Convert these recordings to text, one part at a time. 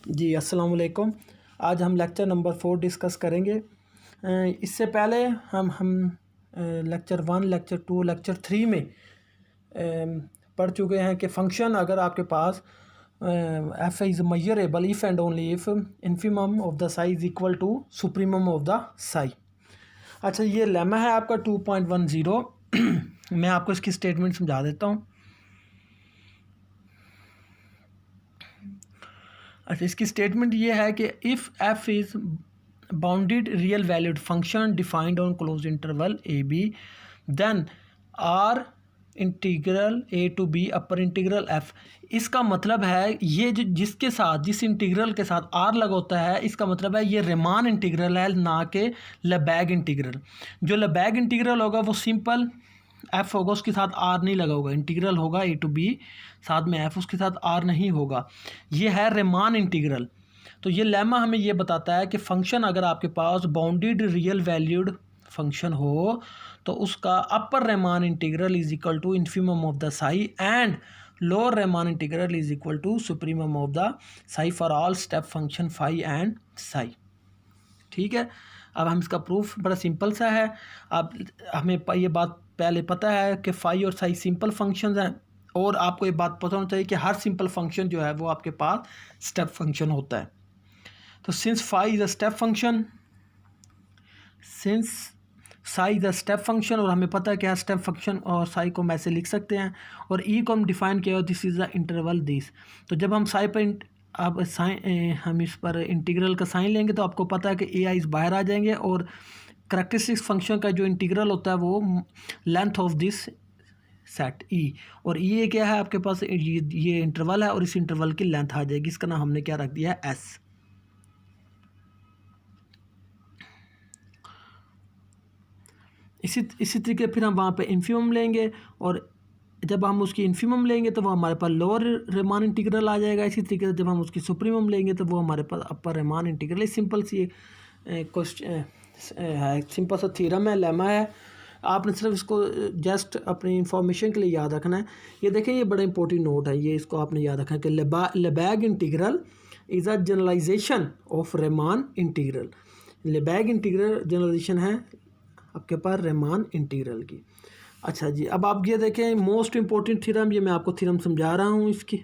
जी अस्सलाम वालेकुम। आज हम लेक्चर नंबर 4 डिस्कस करेंगे। इससे पहले हम लेक्चर 1, लेक्चर 2, लेक्चर 3 में पढ़ चुके हैं कि फ़ंक्शन अगर आपके पास F is measurable if and only if infimum of the psi is equal to supremum of the psi. अच्छा, ये लेमा है आपका 2.10। मैं आपको इसकी स्टेटमेंट समझा देता हूँ। अच्छा, इसकी स्टेटमेंट ये है कि if F is bounded real valued function defined on close interval A B then R integral A to B upper integral F. इसका मतलब है ये जो जिसके साथ जिस इंटीग्रल के साथ आर लगा होता है, इसका मतलब है ये रिमान इंटीग्रल है, ना कि लेबैग इंटीग्रल। जो लेबैग इंटीग्रल होगा वो सिंपल एफ होगा, उसके साथ आर नहीं लगा होगा। इंटीग्रल होगा ए टू बी, साथ में एफ, उसके साथ आर नहीं होगा। ये है रिमान इंटीग्रल। तो ये लेमा हमें ये बताता है कि फ़ंक्शन अगर आपके पास बाउंडेड रियल वैल्यूड फंक्शन हो तो उसका upper Riemann integral is equal to infimum of the psi and lower Riemann integral is equal to supremum of the psi for all step function phi and psi. ठीक है, अब हम इसका proof बड़ा simple सा है। अब हमें ये बात पहले पता है कि फाई और साई सिंपल फंक्शंस हैं, और आपको ये बात पता होना चाहिए कि हर सिंपल फंक्शन जो है वो आपके पास स्टेप फंक्शन होता है। तो since phi is a step function, since psi is a step function, और हमें पता है कि स्टेप फंक्शन और साई को हम ऐसे लिख सकते हैं, और ई को हम डिफाइन किया this is the interval this. तो जब हम साई पर अब साइन हम इस पर इंटीग्रल का साइन लेंगे तो आपको पता है कि ए आईज बाहर आ जाएंगे, और करैक्टरिस्टिक्स फंक्शन का जो इंटीग्रल होता है वो लेंथ ऑफ दिस सेट ई, और ये क्या है आपके पास, ये इंटरवल है और इस इंटरवल की लेंथ आ जाएगी। इसका नाम हमने क्या रख दिया है, एस। इसी तरीके फिर हम वहाँ पे इन्फिमम लेंगे, और जब हम उसकी इन्फिमम लेंगे तो वो हमारे पास लोअर रेमान इंटीग्रल आ जाएगा। इसी तरीके से जब हम उसकी सुप्रीमम लेंगे तो वो हमारे पास अपर रेमान इंटीग्रल। सिंपल सी क्वेश्चन है, सिंपल सा थ्योरम है, लेमा है। आपने सिर्फ इसको जस्ट अपनी इंफॉर्मेशन के लिए याद रखना है। ये देखें, ये बड़ा इंपॉर्टेंट नोट है, ये इसको आपने याद रखना है कि Lebesgue integral is a generalisation of Riemann integral. Lebesgue integral generalisation है आपके पास रेमान इंटीग्रल की। अच्छा जी, अब आप ये देखें मोस्ट इंपॉर्टेंट थ्योरम, ये मैं आपको थ्योरम समझा रहा हूँ इसकी,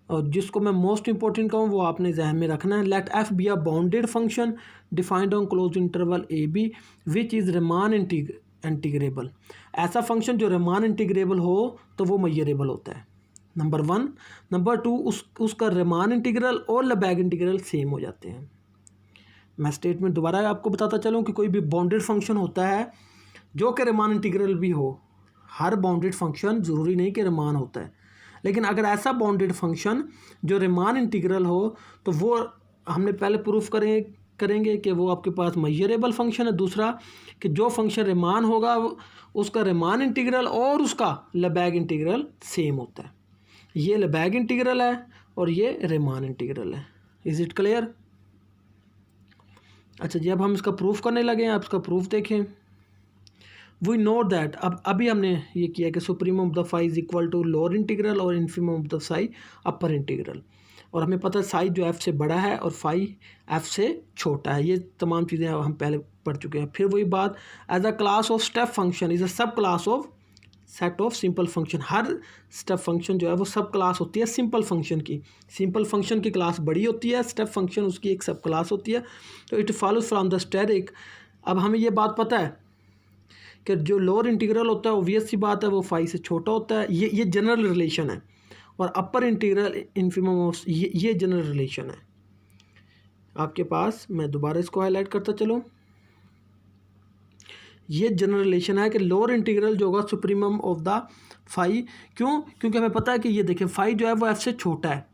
और जिसको मैं मोस्ट इंपॉर्टेंट कहूँ वो आपने जहन में रखना है। Let F be a bounded function defined on close interval A B which is Riemann integrable. ऐसा फंक्शन जो रेमान इंटीग्रेबल हो तो वो मेजरेबल होता है, नंबर 1। नंबर 2, उसका रेमान इंटीग्रल और लेबैग इंटीग्रल सेम हो जाते हैं। मैं स्टेटमेंट दोबारा आपको बताता चलूँ कि कोई भी बाउंडेड फंक्शन होता है जो कि रेमान इंटीग्रल भी हो। हर बाउंडेड फंक्शन ज़रूरी नहीं कि रेमान होता है, लेकिन अगर ऐसा बाउंडेड फंक्शन जो रेमान इंटीग्रल हो तो वो हमने पहले प्रूफ करेंगे कि वो आपके पास मेजरेबल फंक्शन है। दूसरा कि जो फंक्शन रेमान होगा उसका रेमान इंटीग्रल और उसका लेबैग इंटीग्रल सेम होता है। ये लेबैग इंटीग्रल है और ये रेमान इंटीग्रल है। Is it clear? अच्छा जी, अब हम इसका प्रूफ करने लगे हैं। आप इसका प्रूफ देखें। वी नो दैट, अब अभी हमने ये किया कि supremum of the phi is equal to lower integral और infimum of the psi upper integral, और हमें पता है साई जो एफ से बड़ा है और फाई एफ से छोटा है। ये तमाम चीज़ें हम पहले पढ़ चुके हैं। फिर वही बात, as a class of step function is a sub class of set of simple function. हर स्टेप फंक्शन जो है वो सब क्लास होती है सिंपल फंक्शन की। सिंपल फंक्शन की क्लास बड़ी होती है, स्टेप फंक्शन उसकी एक सब क्लास होती है। तो it follows from the asterisk. अब हमें ये बात पता है कि जो लोअर इंटीग्रल होता है ऑब्वियस सी बात है वो फाई से छोटा होता है। ये जनरल रिलेशन है, और अपर इंटीग्रल इन्फिमम ऑफ ये जनरल रिलेशन है आपके पास। मैं दोबारा इसको हाईलाइट करता चलूँ, ये जनरल रिलेशन है कि लोअर इंटीग्रल जो होगा सुप्रीमम ऑफ द फाई। क्योंकि हमें पता है कि ये देखें फाई जो है वो एफ से छोटा है,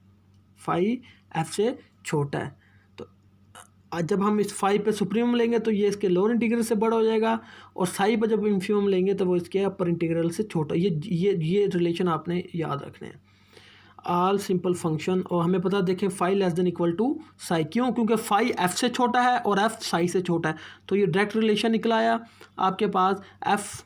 फाई एफ से छोटा है। तो जब हम इस फाई पे सुप्रीमम लेंगे तो ये इसके लोअर इंटीग्रल से बड़ा हो जाएगा, और साई पर जब इन्फिमम लेंगे तो वो इसके अपर इंटीग्रल से छोटा। ये रिलेशन आपने याद रखने हैं। ऑल सिंपल फंक्शन, और हमें पता देखें phi less than equal to psi. क्योंकि फाई एफ से छोटा है और एफ साई से छोटा है, तो ये डायरेक्ट रिलेशन निकला आया आपके पास। F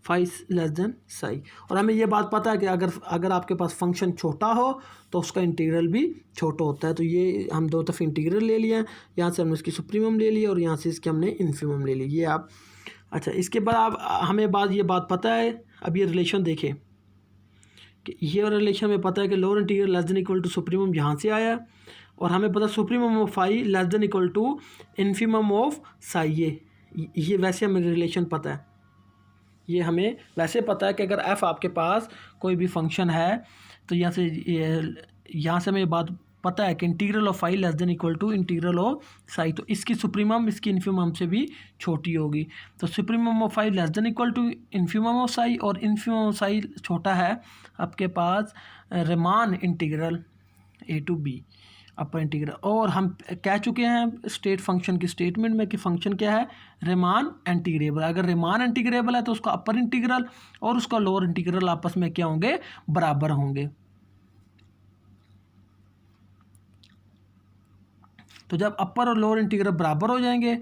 phi less than psi. और हमें ये बात पता है कि अगर आपके पास फंक्शन छोटा हो तो उसका इंटीग्रल भी छोटा होता है। तो ये हम दो दफ़े इंटीग्रल ले लिया, यहाँ से हमने इसकी सुप्रीमम ले लिया और यहाँ से इसकी हमने इन्फीमम ले ली। ये आप अच्छा, इसके बाद आप हमें ये बात पता है। अब ये रिलेशन देखें कि ये रिलेशन हमें पता है कि lower integral less than equal to supremum यहाँ से आया, और हमें पता supremum of phi less than equal to infimum of psi. ये वैसे हमें रिलेशन पता है, ये हमें वैसे पता है कि अगर एफ़ आपके पास कोई भी फंक्शन है तो यहाँ से हमें ये बात पता है कि integral of phi less than equal to integral of psi, तो इसकी सुप्रीमम इसकी इन्फीमम से भी छोटी होगी। तो supremum of phi less than equal to infimum of psi, और इन्फीमम ऑफ साई छोटा है आपके पास Riemann integral A to B upper integral. और हम कह चुके हैं स्टेट फंक्शन की स्टेटमेंट में कि फंक्शन क्या है, रिमान इंटीग्रेबल। अगर रिमान इंटीग्रेबल है तो उसका अपर इंटीग्रल और उसका लोअर इंटीग्रल आपस में क्या होंगे, बराबर होंगे। तो जब अपर और लोअर इंटीग्रल बराबर हो जाएंगे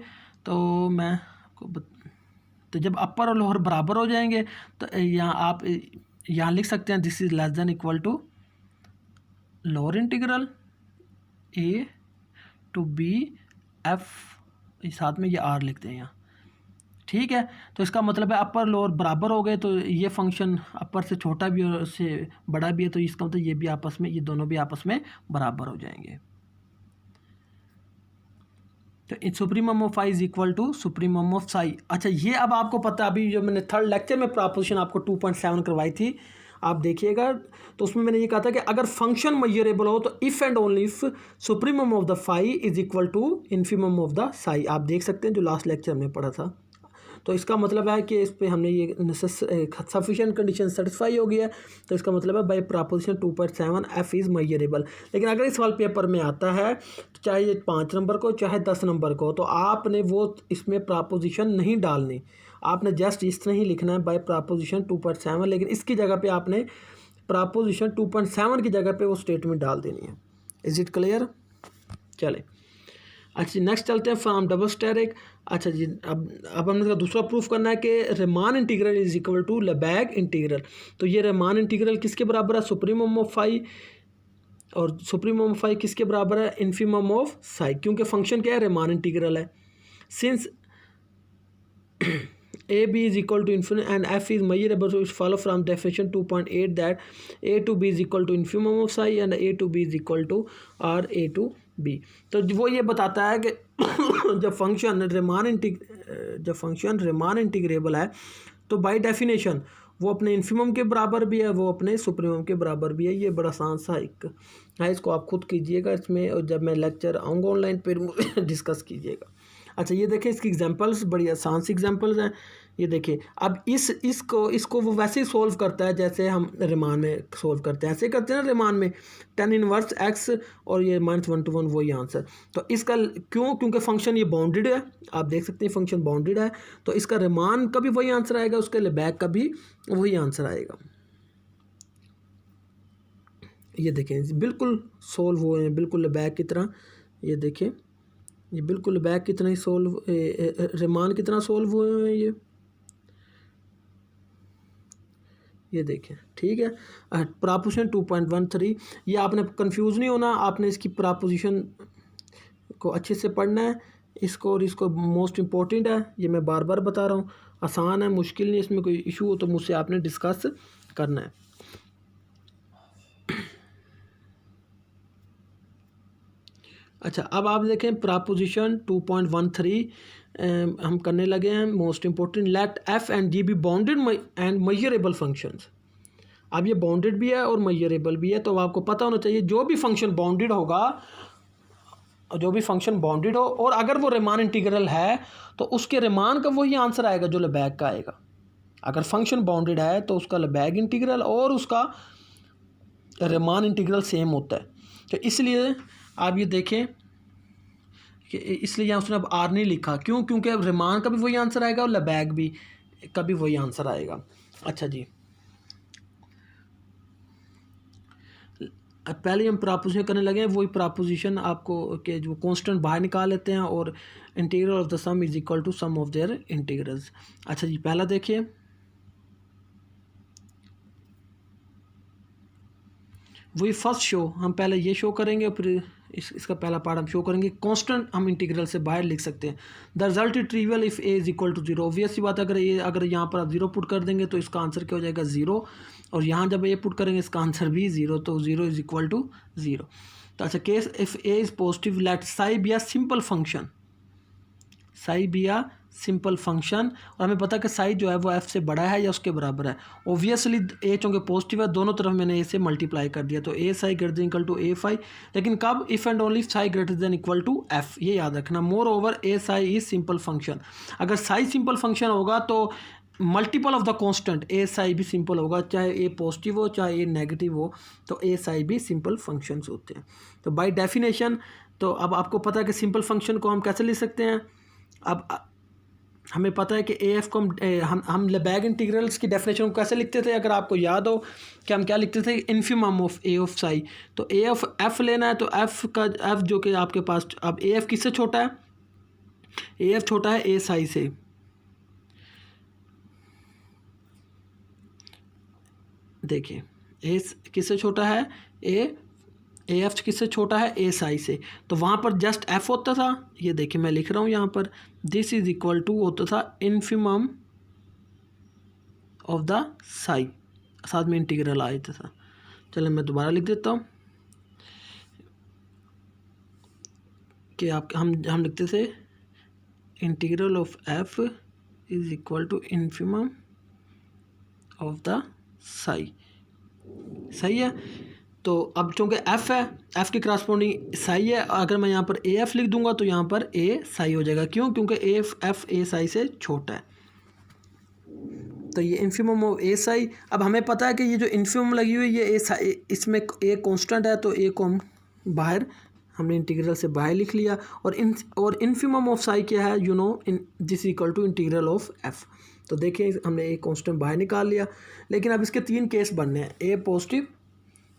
तो जब अपर और लोअर बराबर हो जाएंगे तो आप यहाँ लिख सकते हैं this is less than equal to lower integral A to B F, साथ में ये आर लिखते हैं यहाँ, ठीक है। तो इसका मतलब है अपर लोअर बराबर हो गए, तो ये फंक्शन अपर से छोटा भी और उससे बड़ा भी है, तो इसका मतलब ये दोनों भी आपस में बराबर हो जाएंगे। तो supremum of phi is equal to supremum of psi. अच्छा, ये अब आपको पता है, अभी जो मैंने थर्ड लेक्चर में प्रोपोजिशन आपको 2.7 करवाई थी, आप देखिएगा, तो उसमें मैंने ये कहा था कि अगर फंक्शन मेजरेबल हो तो if and only if supremum of the phi is equal to infimum of the psi. आप देख सकते हैं जो लास्ट लेक्चर हमने पढ़ा था। तो इसका मतलब है कि इस पर हमने ये सफिशिएंट कंडीशन सेटिस्फाई हो गया, तो इसका मतलब है by proposition 2.7 F is measurable. लेकिन अगर इस वाले पेपर में आता है तो चाहे ये 5 नंबर को चाहे 10 नंबर को, तो आपने वो इसमें प्रोपोजिशन नहीं डालनी, आपने जस्ट इस तरह ही लिखना है बाय प्रोपोजिशन 2.7, लेकिन इसकी जगह पे आपने प्रोपोजिशन 2.7 की जगह पे वो स्टेटमेंट डाल देनी है। Is it clear? चले अच्छा, नेक्स्ट चलते हैं फ्रॉम डबल स्टेरिक। अच्छा जी, अब हमने इसका दूसरा प्रूफ करना है कि Riemann integral is equal to Lebesgue integral. तो ये रिमान इंटीग्रल किसके बराबर है, सुप्रीमम ऑफ फाई, और सुप्रीमम ऑफ फाई किसके बराबर है, इन्फीमम ऑफ साई, क्योंकि फंक्शन क्या है, रिमान इंटीग्रल है। Since a b is equal to infinite and f is measurable, so it follow from definition 2.8 that a to b is equal to infimum of psi and a to b is equal to r a to b। तो वो ये बताता है कि जब function Riemann integrable है तो by definition वो अपने इन्फीमम के बराबर भी है, वो अपने सुप्रीमम के बराबर भी है। ये बड़ा आसान सा एक है, इसको आप खुद कीजिएगा इसमें, और जब मैं लेक्चर आऊँगा ऑनलाइन फिर डिस्कस कीजिएगा। अच्छा, ये देखें इसकी एग्जांपल्स बड़ी आसान सी एग्जांपल्स हैं। ये देखिए, अब इसको वो वैसे ही सॉल्व करता है जैसे हम रिमान में सॉल्व करते हैं, ऐसे करते हैं ना रिमान में, tan इनवर्स x और ये -1 to 1 वही आंसर। तो इसका क्योंकि फंक्शन ये बाउंडेड है, आप देख सकते हैं फंक्शन बाउंडेड है, तो इसका रिमान का भी वही आंसर आएगा, उसके लेबैग का भी वही आंसर आएगा। ये देखें बिल्कुल सोल्व हुए हैं, बिल्कुल लेबैग की तरह। ये देखें, ये बिल्कुल बैक कितना ही सोल्व, रिमान कितना सोल्व हुए हैं ये देखें, ठीक है। प्रोपोजिशन 2.13, ये आपने कंफ्यूज नहीं होना, आपने इसकी प्रोपोजिशन को अच्छे से पढ़ना है इसको, और इसको मोस्ट इम्पोर्टेंट है, ये मैं बार बार बता रहा हूँ, आसान है, मुश्किल नहीं, इसमें कोई इशू हो तो मुझसे आपने डिस्कस करना है। अच्छा, अब आप देखें प्रोपोजिशन 2.13 हम करने लगे हैं, most important, let F and G be bounded and measurable functions. अब ये बाउंडेड भी है और मेजरेबल भी है, तो आपको पता होना चाहिए जो भी फंक्शन बाउंडेड होगा, जो भी फंक्शन बाउंडेड हो और अगर वो रिमान इंटीग्रल है तो उसके रिमान का वही आंसर आएगा जो लेबैग का आएगा। अगर फंक्शन बाउंडेड है तो उसका लेबैग इंटीग्रल और उसका रिमान इंटीग्रल सेम होता है। तो इसलिए आप ये देखें कि इसलिए यहाँ उसने अब आर नहीं लिखा, क्यों, क्योंकि रिमान का भी वही आंसर आएगा और लेबैग भी का भी वही आंसर आएगा। अच्छा जी, पहले हम प्रोपोजिशन करने लगे हैं, वही प्रोपोजिशन आपको के जो कांस्टेंट बाहर निकाल लेते हैं और integral of the sum is equal to sum of their integrals. अच्छा जी, पहला देखिए, वही फर्स्ट शो हम पहले ये शो करेंगे, फिर इसका पहला पार्ट हम शो करेंगे। कांस्टेंट हम इंटीग्रल से बाहर लिख सकते हैं। The result is trivial if A is equal to zero. Obvious सी बात है, अगर यहाँ पर आप जीरो पुट कर देंगे तो इसका आंसर क्या हो जाएगा, ज़ीरो। और यहाँ जब ए पुट करेंगे इसका आंसर भी ज़ीरो, तो zero is equal to zero. तो अच्छा, case if A is positive let psi be a simple function, psi be a simple function. और हमें पता है कि साई जो है वो एफ से बड़ा है या उसके बराबर है। ओबियसली ए चूँकि पॉजिटिव है, दोनों तरफ मैंने ए से मल्टीप्लाई कर दिया, तो A psi greater than equal to A phi. लेकिन कब, if and only psi greater than equal to F, ये याद रखना। Moreover A psi is simple function. अगर साई सिंपल फंक्शन होगा तो multiple of the constant A psi भी simple होगा, चाहे ए पॉजिटिव हो चाहे ए नेगेटिव हो, तो ए साई भी सिंपल फंक्शंस होते हैं। तो बाय डेफिनेशन, तो अब आपको पता है कि सिंपल फंक्शन को हम कैसे लिख सकते हैं। अब हमें पता है कि ए एफ को हम लेबैग इंटीग्रल्स की डेफिनेशन को कैसे लिखते थे। अगर आपको याद हो कि हम क्या लिखते थे, infimum of A of psi. तो ए ऑफ एफ लेना है, तो एफ जो कि आपके पास, अब ए एफ किससे छोटा है, ए एफ छोटा है ए साई से। देखिए ए किससे छोटा है, ए एफ किससे छोटा है, ए साई से। तो वहाँ पर जस्ट एफ होता था, ये देखिए मैं लिख रहा हूँ यहाँ पर, दिस इज इक्वल टू होता था इन्फिमम ऑफ द साई, साथ में इंटीग्रल आ जाता था। चलो मैं दोबारा लिख देता हूँ कि हम लिखते थे integral of F is equal to infimum of the psi. सही है। तो अब चूँकि एफ़ है, एफ़ की करस्पॉन्डिंग साई है, अगर मैं यहाँ पर ए एफ़ लिख दूंगा तो यहाँ पर ए साई हो जाएगा। क्यों, क्योंकि एफ ए साई से छोटा है। तो ये इन्फिमम ऑफ ए साई। अब हमें पता है कि ये जो इन्फिमम लगी हुई है ये ए साई, इसमें ए कांस्टेंट है, तो ए को हम बाहर, हमने इंटीग्रल से बाहर लिख लिया। और इन्फिमम ऑफ साई क्या है, you know, this equal to integral of F. तो देखिए हमने ए कांस्टेंट बाहर निकाल लिया। लेकिन अब इसके तीन केस बनने हैं, ए पॉजिटिव,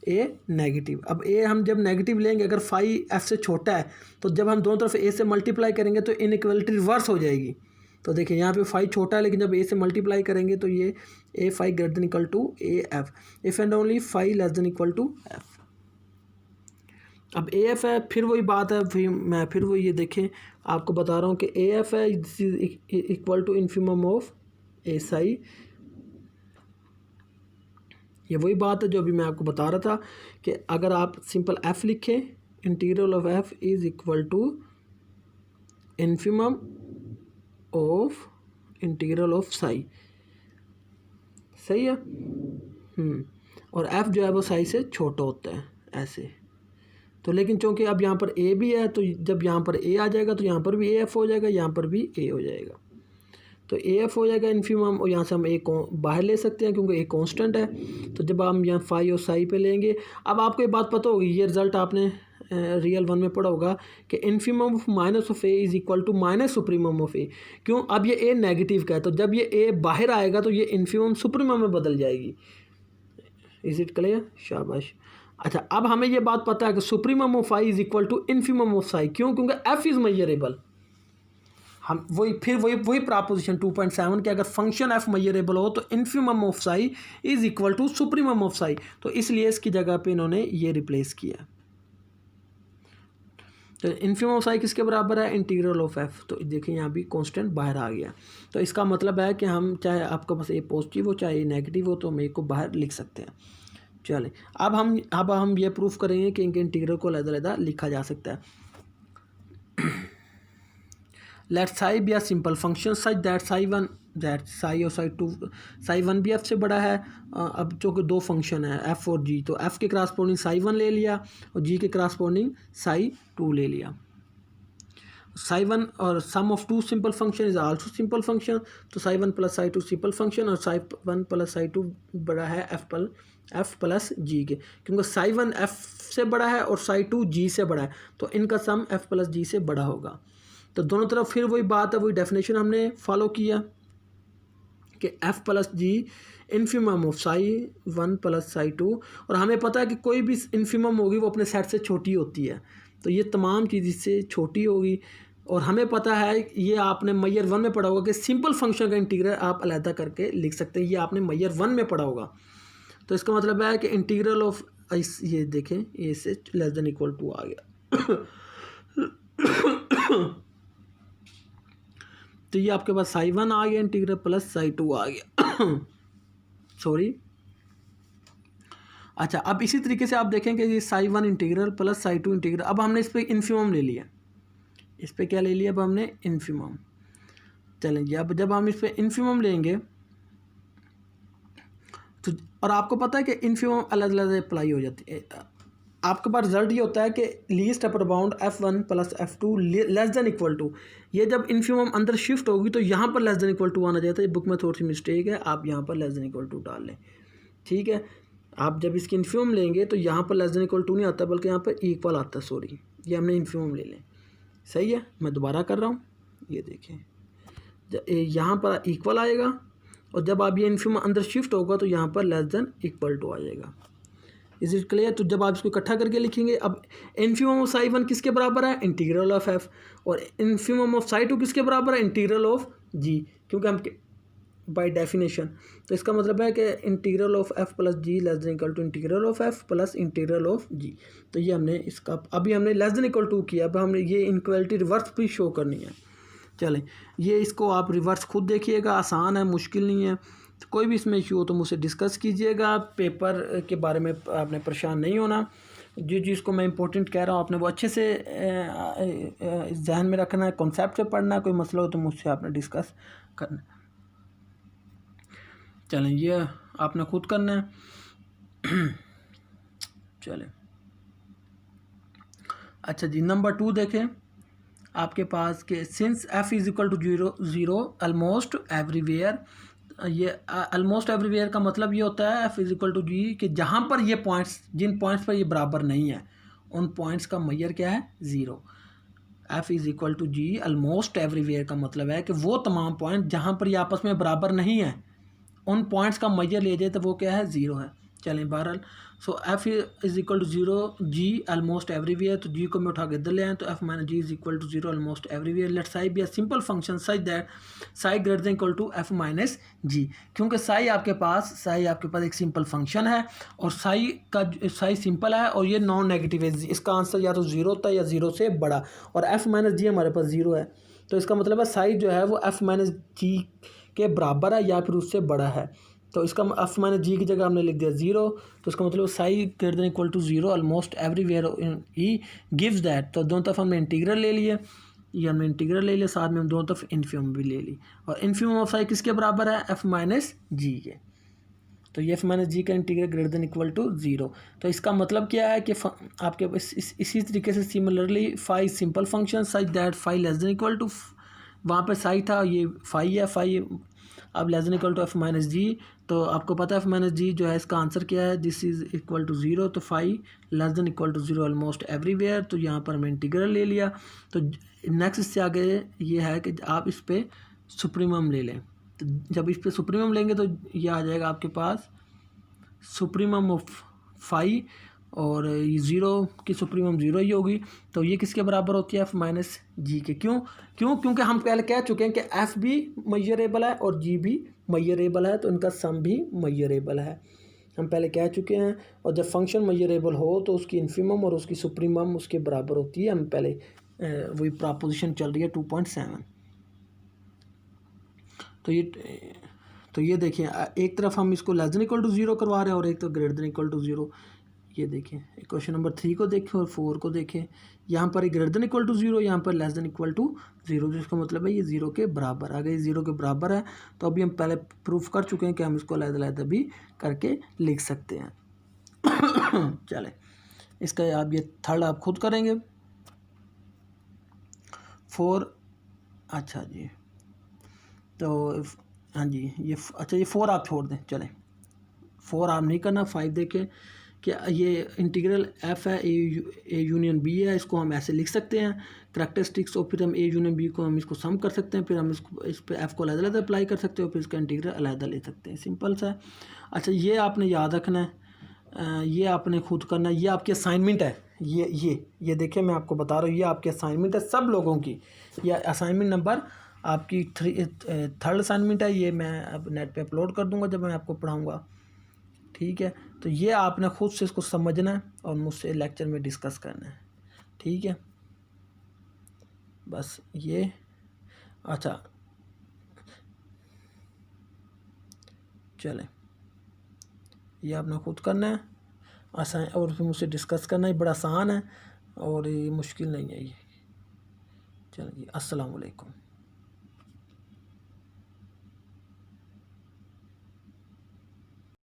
ए नेगेटिव। अब ए हम जब नेगेटिव लेंगे, अगर फाई एफ से छोटा है, तो जब हम दोनों तरफ ए से मल्टीप्लाई करेंगे तो इनइक्वालिटी रिवर्स हो जाएगी। तो देखिए यहाँ पे फाई छोटा है, लेकिन जब ए से मल्टीप्लाई करेंगे तो ये A phi greater than equal to A F, if and only phi less than equal to F. अब ए एफ है, फिर वही बात है, फिर वो ये देखें, आपको बता रहा हूँ कि ए एफ है इक्वल टू इन्फिमम ऑफ ए साई। ये वही बात है जो अभी मैं आपको बता रहा था कि अगर आप सिंपल एफ लिखें, integral of F is equal to infimum of integral of psi. सही है। और एफ जो है वो साई से छोटा होता है ऐसे। तो लेकिन चूँकि अब यहाँ पर ए भी है, तो जब यहाँ पर ए आ जाएगा तो यहाँ पर भी ए एफ हो जाएगा, यहाँ पर भी ए हो जाएगा। तो ए एफ हो जाएगा इन्फिमम, और यहाँ से हम ए को बाहर ले सकते हैं क्योंकि ए कांस्टेंट है। तो जब हम यहाँ फाई और साई पे लेंगे, अब आपको ये बात पता होगी, ये रिजल्ट आपने रियल वन में पढ़ा होगा कि infimum of minus of A is equal to minus supremum of A. क्यों, अब ये ए नेगेटिव का है, तो जब ये ए बाहर आएगा तो ये इन्फिमम सुप्रीमम में बदल जाएगी। इज इट क्लियर, शाबाश। अच्छा, अब हमें ये बात पता है कि supremum of I is equal to infimum of psi. क्यों, क्योंकि एफ इज़ मेजरेबल। हम वही प्रपोजिशन 2.7 के अगर फंक्शन एफ मेजरेबल हो तो infimum of psi is equal to supremum of psi. तो इसलिए इसकी जगह पे इन्होंने ये रिप्लेस किया। तो इन्फिमम ऑफ साई किसके बराबर है, इंटीग्रल ऑफ एफ। तो देखिए यहाँ भी कांस्टेंट बाहर आ गया। तो इसका मतलब है कि हम चाहे आपके पास ए पॉजिटिव हो चाहे ए नेगेटिव हो, तो हम ए को बाहर लिख सकते हैं। चले, अब हम ये प्रूफ करेंगे कि इनके इंटीग्रल को अलग-अलग लिखा जा सकता है। Let psi be a simple function such that psi और साई वन भी एफ से बड़ा है। अब चूँकि दो फंक्शन है एफ और जी, तो एफ के क्रॉसपोर्डिंग साई वन ले लिया और जी के क्रॉसपोर्डिंग साई टू ले लिया। साई वन और sum of two simple function is also simple function. तो psi one plus psi two simple function, और psi one plus psi two बड़ा है एफ प्लस जी के, क्योंकि साई वन एफ से बड़ा है और साई टू जी से बड़ा है, तो इनका सम एफ प्लस जी से बड़ा होगा। तो दोनों तरफ फिर वही बात है, वही डेफिनेशन हमने फॉलो किया कि F plus G infimum of psi one plus psi two. और हमें पता है कि कोई भी इन्फिमम होगी वो अपने सेट से छोटी होती है, तो ये तमाम चीज़ इससे छोटी होगी। और हमें पता है, ये आपने मैयर वन में पढ़ा होगा कि सिंपल फंक्शन का इंटीग्रल आप अलहदा करके लिख सकते हैं, ये आपने मैयर वन में पढ़ा होगा। तो इसका मतलब है कि इंटीग्रल ऑफ ये देखें ए से लेस देन इक्वल टू आ गया। तो ये आपके पास साई 1 आ गया इंटीग्रल प्लस साई 2 आ गया। सॉरी, अच्छा अब इसी तरीके से आप देखें कि ये Sai 1 integral plus psi 2 integral. अब हमने इस पर इन्फिमम ले लिया, इस पर क्या ले लिया, अब हमने इन्फिमम। चलेंगे अब जब हम इस पर इन्फिमम लेंगे तो, और आपको पता है कि इन्फिमम अलग अलग अप्लाई हो जाती है। आपके पास रिजल्ट ये होता है कि least upper bound F1 plus F2 less than equal to. ये जब इन्फिमम अंदर शिफ्ट होगी तो यहाँ पर लेस देन इक्वल टू आना चाहिए था। ये बुक में थोड़ी सी मिस्टेक है, आप यहाँ पर लेस देन इक्वल टू डाल लें, ठीक है। आप जब इसकी इन्फिमम लेंगे तो यहाँ पर लेस देन इक्वल टू नहीं आता बल्कि यहाँ पर इक्वल आता है। सॉरी, ये हमने इन्फिमम ले लें, सही है। मैं दोबारा कर रहा हूँ, ये देखें यहाँ पर इक्वल आएगा और जब आप ये इन्फिमम अंदर शिफ्ट होगा तो यहाँ पर लेस देन इक्वल टू आ जाएगा। Is it clear? तो जब आप इसको इकट्ठा करके लिखेंगे, अब इन्फिमम ऑफ साई 1 किसके बराबर है, इंटीग्रल ऑफ एफ, और इन्फिमम ऑफ साई 2 किसके बराबर है, इंटीग्रल ऑफ जी, क्योंकि हम बाय डेफिनेशन। तो इसका मतलब है कि integral of F plus G less than equal to integral of F plus integral of G. तो ये हमने इसका अभी हमने लेस देन इक्वल टू किया, अब हमने ये इनक्वालिटी रिवर्स भी शो करनी है। चलें, ये इसको आप रिवर्स खुद देखिएगा, आसान है, मुश्किल नहीं है। तो कोई भी इसमें इशू हो तो मुझसे डिस्कस कीजिएगा। पेपर के बारे में आपने परेशान नहीं होना, जिस चीज़ को मैं इंपॉर्टेंट कह रहा हूँ आपने वो अच्छे से जहन में रखना है, कॉन्सेप्ट से पढ़ना है। कोई मसला हो तो मुझसे आपने डिस्कस करना है। चलें, ये आपने खुद करना है। चलें, अच्छा जी, नंबर 2 देखें आपके पास के since F is equal to zero almost everywhere. ये ऑलमोस्ट एवरीवेयर का मतलब ये होता है F is equal to G, कि जहाँ पर ये पॉइंट्स, जिन पॉइंट्स पर ये बराबर नहीं है उन पॉइंट्स का मैयर क्या है, zero. F is equal to G almost everywhere का मतलब है कि वो तमाम पॉइंट जहाँ पर ये आपस में बराबर नहीं है उन पॉइंट्स का मैयर ले जाए तो वो क्या है, ज़ीरो है। चलें, बहरहाल so F is equal to zero G almost everywhere. तो जी को मैं उठा के इधर ले आए तो F minus G is equal to zero almost everywhere. Let psi be a simple function such that psi greater than equal to F minus G, क्योंकि साई आपके पास एक सिंपल फंक्शन है और साई सिंपल है और ये नॉन नेगेटिव है। इसका आंसर या तो ज़ीरो होता है या ज़ीरो से बड़ा, और एफ माइनस जी हमारे पास ज़ीरो है। तो इसका मतलब है साई जो है वो एफ माइनस जी के बराबर है या फिर उससे बड़ा है। तो इसका एफ माइनस जी की जगह हमने लिख दिया ज़ीरो। तो इसका मतलब psi greater than equal to zero almost everywhere ही गिव्स दैट। तो दोनों तरफ हमने इंटीग्रल ले लिए, ये हमने इंटीग्रल ले लिया, साथ में हम दोनों तरफ इन्फिमम भी ले ली। और इन्फिमम ऑफ साई किसके बराबर है, एफ माइनस जी के। तो ये एफ माइनस जी का integral greater than equal to zero. तो इसका मतलब क्या है कि आपके इसी तरीके से similarly phi simple function such that phi less than equal to, वहाँ पे साई था, ये फाई है, फाई अब less than equal to F minus G. तो आपको पता है एफ माइनस जी जो है इसका आंसर क्या है, this is equal to zero. तो phi less than equal to zero almost everywhere. तो यहाँ पर हमने इंटीग्रल ले लिया। तो नेक्स्ट इससे आगे ये है कि आप इस पर सुप्रीमम ले लें। तो जब इस पर सुप्रीमम लेंगे तो ये आ जाएगा आपके पास सुप्रीमम ऑफ फाई, और ज़ीरो की सुप्रीमम ज़ीरो ही होगी। तो ये किसके बराबर होती है, एफ माइनस जी के। क्योंकि हम पहले कह चुके हैं कि एफ भी मैयरेबल है और जी भी मैयरेबल है, तो इनका सम भी मैयरेबल है, हम पहले कह चुके हैं। और जब फंक्शन मैयरेबल हो तो उसकी इन्फिमम और उसकी सुप्रीमम उसके बराबर होती है। हम पहले वही प्रॉपोजिशन चल रही है 2.7। तो ये देखिए, एक तरफ हम इसको less than equal to zero करवा रहे हैं और एक तो greater than equal to zero. ये देखें, क्वेश्चन नंबर 3 को देखें और 4 को देखें। यहाँ पर greater than equal to zero, यहाँ पर less than equal to zero, जिसका मतलब है ये ज़ीरो के बराबर। अगर ये ज़ीरो के बराबर है तो अभी हम पहले प्रूफ कर चुके हैं कि हम इसको अलग-अलग भी करके लिख सकते हैं। चले, इसका आप ये थर्ड आप खुद करेंगे। 4, अच्छा जी, तो हाँ जी, ये अच्छा, ये 4 आप छोड़ दें। चलें, 4 आप नहीं करना। 5 देखें कि ये इंटीग्रल एफ है, ए यूनियन बी है, इसको हम ऐसे लिख सकते हैं करैक्टरिस्टिक्स, और फिर हम ए यूनियन बी को हम इसको सम कर सकते हैं, फिर हम इसको इस पर एफ को अलग-अलग अप्लाई कर सकते हैं और फिर इसका इंटीग्रल अलग ले सकते हैं। सिंपल सा है। अच्छा, ये आपने याद रखना है, ये आपने खुद करना है, ये आपकी असाइनमेंट है। ये देखिए, मैं आपको बता रहा हूँ, ये आपकी असाइनमेंट है सब लोगों की। यह असाइनमेंट नंबर आपकी थर्ड असाइनमेंट है। ये मैं अब नेट पे अपलोड कर दूंगा जब मैं आपको पढ़ाऊंगा, ठीक है। तो ये आपने खुद से इसको समझना है और मुझसे लेक्चर में डिस्कस करना है, ठीक है। बस ये अच्छा चलें, ये आपने खुद करना है आसान, और फिर मुझसे डिस्कस करना है। बड़ा आसान है और ये मुश्किल नहीं है ये। चलिए, अस्सलाम वालेकुम।